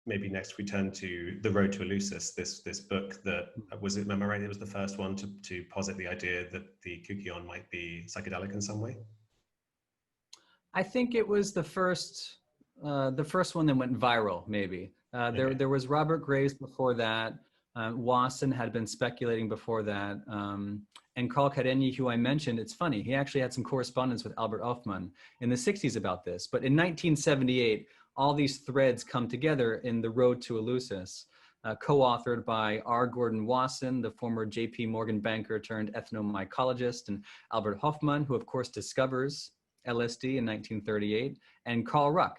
maybe next we turn to The Road to Eleusis, this book that was, am I right, it was the first one to posit the idea that the Cooke might be psychedelic in some way? I think it was the first one that went viral, maybe. There was Robert Graves before that. Wasson had been speculating before that. And Carl Karenyi, who I mentioned, it's funny, he actually had some correspondence with Albert Hofmann in the 60s about this. But in 1978, all these threads come together in The Road to Eleusis, co-authored by R. Gordon Wasson, the former J.P. Morgan banker turned ethnomycologist, and Albert Hofmann, who of course discovers LSD in 1938, and Carl Ruck,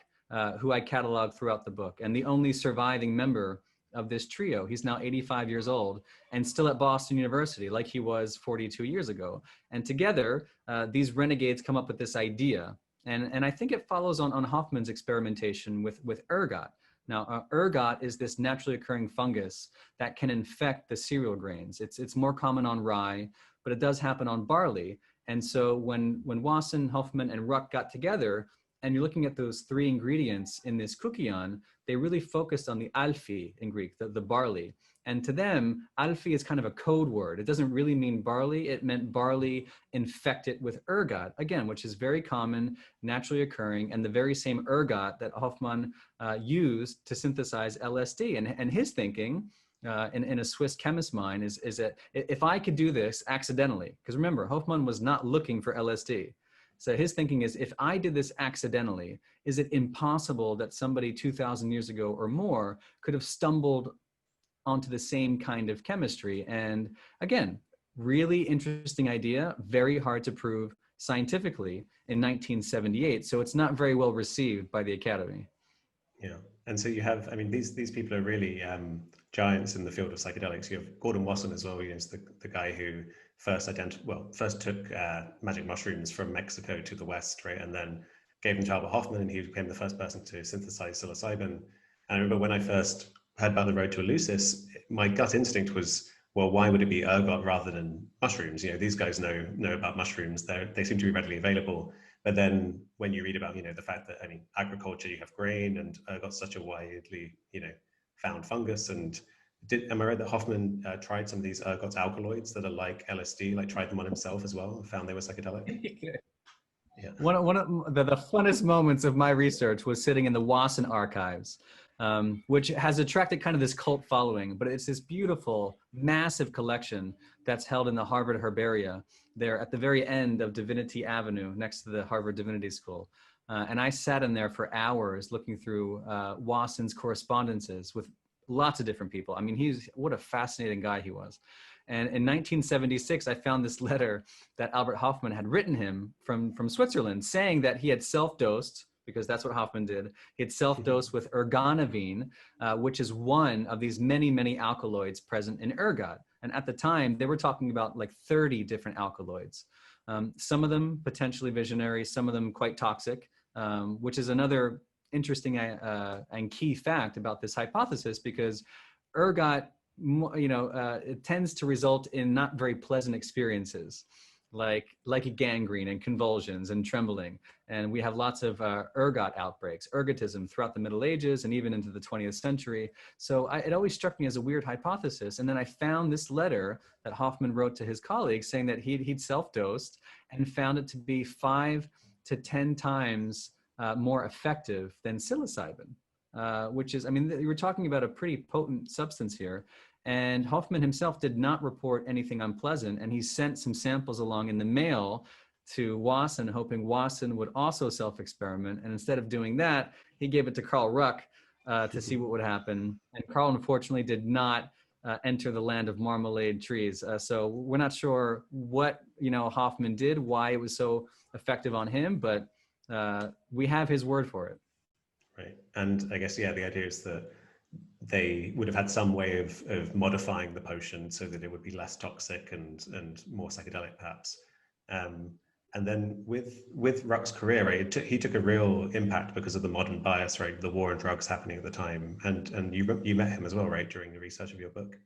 who I catalog throughout the book, and the only surviving member of this trio. He's now 85 years old and still at Boston University like he was 42 years ago. And together, these renegades come up with this idea. And I think it follows on Hofmann's experimentation with ergot. Now, ergot is this naturally occurring fungus that can infect the cereal grains. It's more common on rye, but it does happen on barley. And so when Wasson, Hofmann, and Ruck got together, and you're looking at those three ingredients in this Cooke, they really focused on the alphi in Greek, the barley. And to them, alphi is kind of a code word. It doesn't really mean barley. It meant barley infected with ergot, again, which is very common, naturally occurring, and the very same ergot that Hofmann used to synthesize LSD. And his thinking, in a Swiss chemist's mind, is that if I could do this accidentally, because remember, Hofmann was not looking for LSD. So his thinking is, if I did this accidentally, is it impossible that somebody 2,000 years ago or more could have stumbled onto the same kind of chemistry? And again, really interesting idea, very hard to prove scientifically in 1978. So it's not very well received by the Academy. Yeah, and so you have, I mean, these people are really giants in the field of psychedelics. You have Gordon Wasson as well, the guy who first took magic mushrooms from Mexico to the West, right? And then gave them to Albert Hofmann, and he became the first person to synthesize psilocybin. And I remember when I first heard about The Road to Eleusis, my gut instinct was, well, why would it be ergot rather than mushrooms? These guys know about mushrooms. They seem to be readily available. But then when you read about, the fact that, I mean, agriculture, you have grain, and ergot's such a widely, found fungus. And am I right that Hofmann tried some of these ergot alkaloids that are like LSD, like tried them on himself as well, and found they were psychedelic? Yeah. One of the funnest moments of my research was sitting in the Wasson archives, which has attracted kind of this cult following, but it's this beautiful, massive collection that's held in the Harvard Herbaria there at the very end of Divinity Avenue next to the Harvard Divinity School. And I sat in there for hours looking through Wasson's correspondences with lots of different people. I mean, what a fascinating guy he was. And in 1976, I found this letter that Albert Hofmann had written him from Switzerland, saying that he had self-dosed, because that's what Hofmann did. He had self-dosed with ergonovine, which is one of these many, many alkaloids present in ergot. And at the time, they were talking about like 30 different alkaloids. Some of them potentially visionary, some of them quite toxic, which is another interesting and key fact about this hypothesis, because ergot, it tends to result in not very pleasant experiences, like a gangrene and convulsions and trembling. And we have lots of ergot outbreaks, ergotism throughout the Middle Ages and even into the 20th century. So it always struck me as a weird hypothesis. And then I found this letter that Hofmann wrote to his colleagues saying that he'd self-dosed and found it to be 5 to 10 times more effective than psilocybin, which is, I mean, you were talking about a pretty potent substance here. And Hofmann himself did not report anything unpleasant, and he sent some samples along in the mail to Wasson, hoping Wasson would also self-experiment. And instead of doing that, he gave it to Carl Ruck to see what would happen. And Carl, unfortunately, did not enter the land of marmalade trees. So we're not sure what Hofmann did, why it was so effective on him, but we have his word for it. Right, and I guess, the idea is that they would have had some way of modifying the potion so that it would be less toxic and more psychedelic, perhaps. And then with Ruck's career, right, he took a real impact because of the modern bias, right, the war on drugs happening at the time. And you met him as well, right, during the research of your book?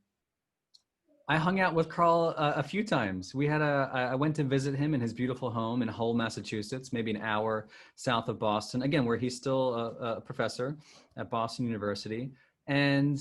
I hung out with Carl a few times. I went to visit him in his beautiful home in Hull, Massachusetts, maybe an hour south of Boston, again, where he's still a professor at Boston University. And,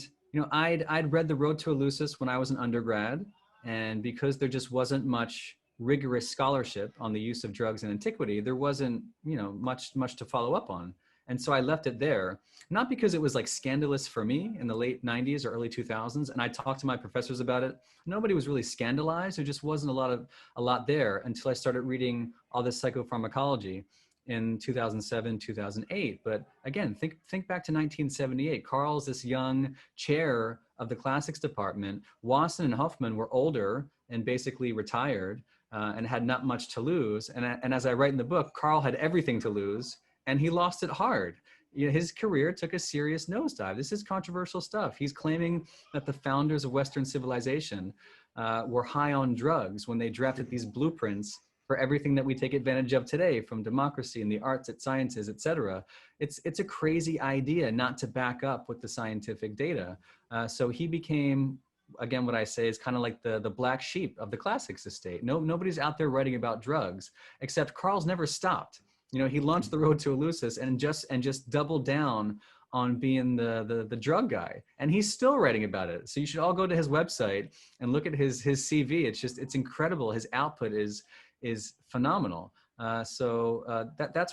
I'd read The Road to Eleusis when I was an undergrad. And because there just wasn't much rigorous scholarship on the use of drugs in antiquity, there wasn't, much to follow up on. And so I left it there, not because it was like scandalous for me in the late 90s or early 2000s. And I talked to my professors about it. Nobody was really scandalized. There just wasn't a lot there until I started reading all this psychopharmacology in 2007, 2008. But again, think back to 1978. Carl's this young chair of the classics department. Wasson and Huffman were older and basically retired and had not much to lose. And as I write in the book, Carl had everything to lose and he lost it hard. His career took a serious nosedive. This is controversial stuff. He's claiming that the founders of Western civilization were high on drugs when they drafted these blueprints for everything that we take advantage of today, from democracy and the arts and sciences, et cetera. It's a crazy idea not to back up with the scientific data. So he became, again, what I say is kind of like the black sheep of the classics estate. Nobody's out there writing about drugs, except Carl's never stopped. He launched The Road to Eleusis and just doubled down on being the drug guy, and he's still writing about it. So you should all go to his website and look at his CV. It's incredible. His output is phenomenal. That's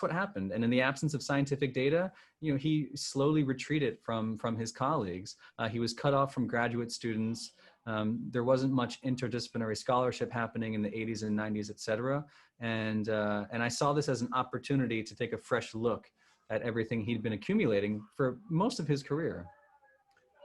what happened. And in the absence of scientific data, he slowly retreated from his colleagues. He was cut off from graduate students. There wasn't much interdisciplinary scholarship happening in the 80s and 90s, et cetera. And I saw this as an opportunity to take a fresh look at everything he'd been accumulating for most of his career.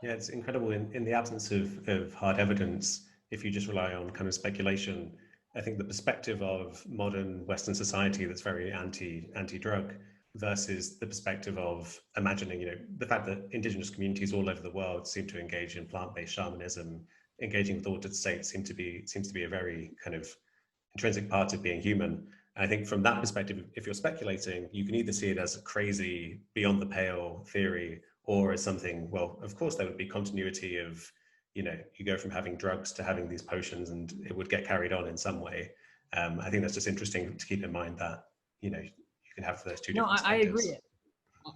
Yeah, it's incredible. In the absence of hard evidence, if you just rely on kind of speculation, I think the perspective of modern Western society that's very anti-drug versus the perspective of imagining, the fact that indigenous communities all over the world seem to engage in plant-based shamanism, engaging with altered states seems to be a very kind of intrinsic part of being human. And I think from that perspective, if you're speculating, you can either see it as a crazy, beyond the pale theory, or as something, well, of course, there would be continuity of, you go from having drugs to having these potions and it would get carried on in some way. I think that's just interesting to keep in mind that, you can have those two different perspectives.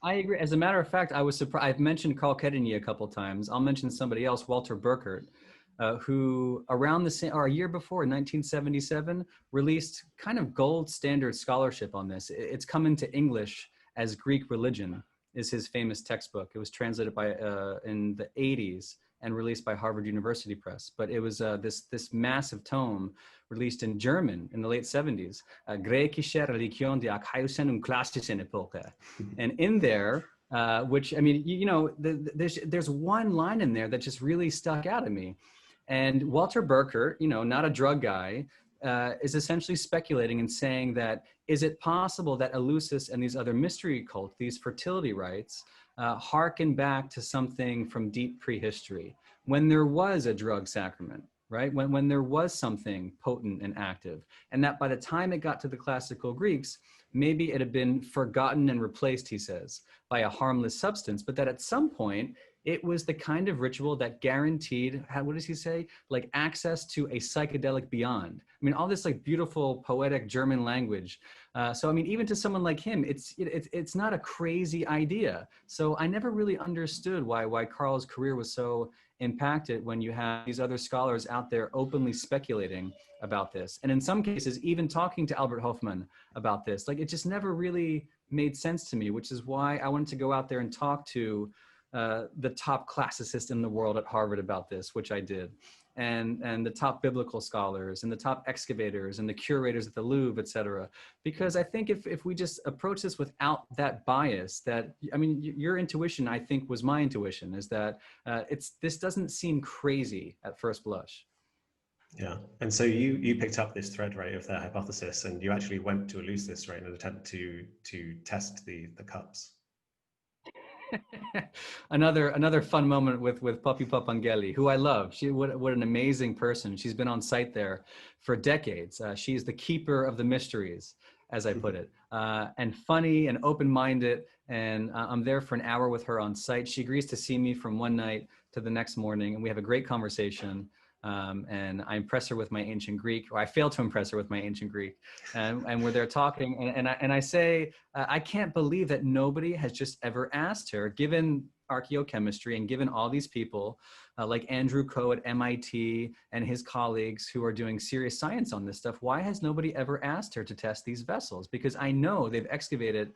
I agree. As a matter of fact, I was surprised. I've mentioned Carl Kettany a couple of times. I'll mention somebody else, Walter Burkert, who around the same, or a year before, in 1977, released kind of gold standard scholarship on this. It's come into English as Greek Religion, is his famous textbook. It was translated in the 80s and released by Harvard University Press. But it was this massive tome released in German in the late 70s. Grekische Religion die Archaisen und Klassischen Epoche. And in there, which, I mean, there's one line in there that just really stuck out at me. And Walter Burkert, not a drug guy, is essentially speculating and saying that, is it possible that Eleusis and these other mystery cults, these fertility rites, harken back to something from deep prehistory, when there was a drug sacrament, right? When there was something potent and active, and that by the time it got to the classical Greeks, maybe it had been forgotten and replaced, he says, by a harmless substance, but that at some point, it was the kind of ritual that guaranteed, what does he say? Like access to a psychedelic beyond. I mean, all this like beautiful poetic German language. So, I mean, even to someone like him, it's not a crazy idea. So I never really understood why Carl's career was so impacted when you have these other scholars out there openly speculating about this. And in some cases, even talking to Albert Hofmann about this. Like, it just never really made sense to me, which is why I wanted to go out there and talk to the top classicist in the world at Harvard about this, which I did, and the top biblical scholars and the top excavators and the curators at the Louvre, et cetera. Because I think if we just approach this without that bias, that, I mean, your intuition, I think, was my intuition, is that this doesn't seem crazy at first blush. Yeah, and so you picked up this thread, right, of that hypothesis, and you actually went to Eleusis, right, in an attempt to test the cups. Another fun moment with Poppy Papangeli, who I love. What an amazing person. She's been on site there for decades. She's the keeper of the mysteries, as I put it, and funny and open-minded. And I'm there for an hour with her on site. She agrees to see me from one night to the next morning, and we have a great conversation. And I impress her with my ancient Greek, or I fail to impress her with my ancient Greek. And we're there talking, and I say, I can't believe that nobody has just ever asked her, given archaeochemistry and given all these people like Andrew Coe at MIT and his colleagues who are doing serious science on this stuff, why has nobody ever asked her to test these vessels? Because I know they've excavated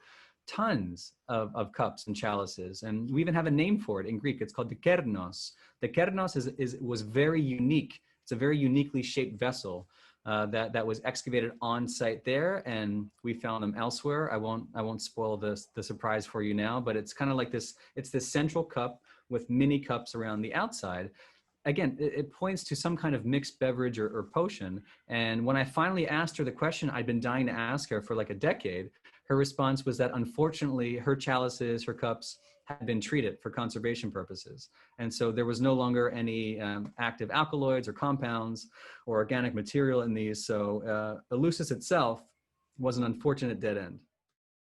tons of cups and chalices, and we even have a name for it in Greek. It's called the kernos. The kernos was very unique. It's a very uniquely shaped vessel that was excavated on site there, and we found them elsewhere. I won't spoil the surprise for you now, but it's kind of like this. It's this central cup with mini cups around the outside. Again, it points to some kind of mixed beverage or potion. And when I finally asked her the question I'd been dying to ask her for like a decade, her response was that unfortunately her chalices, her cups had been treated for conservation purposes. And so there was no longer any active alkaloids or compounds or organic material in these. So Eleusis itself was an unfortunate dead end.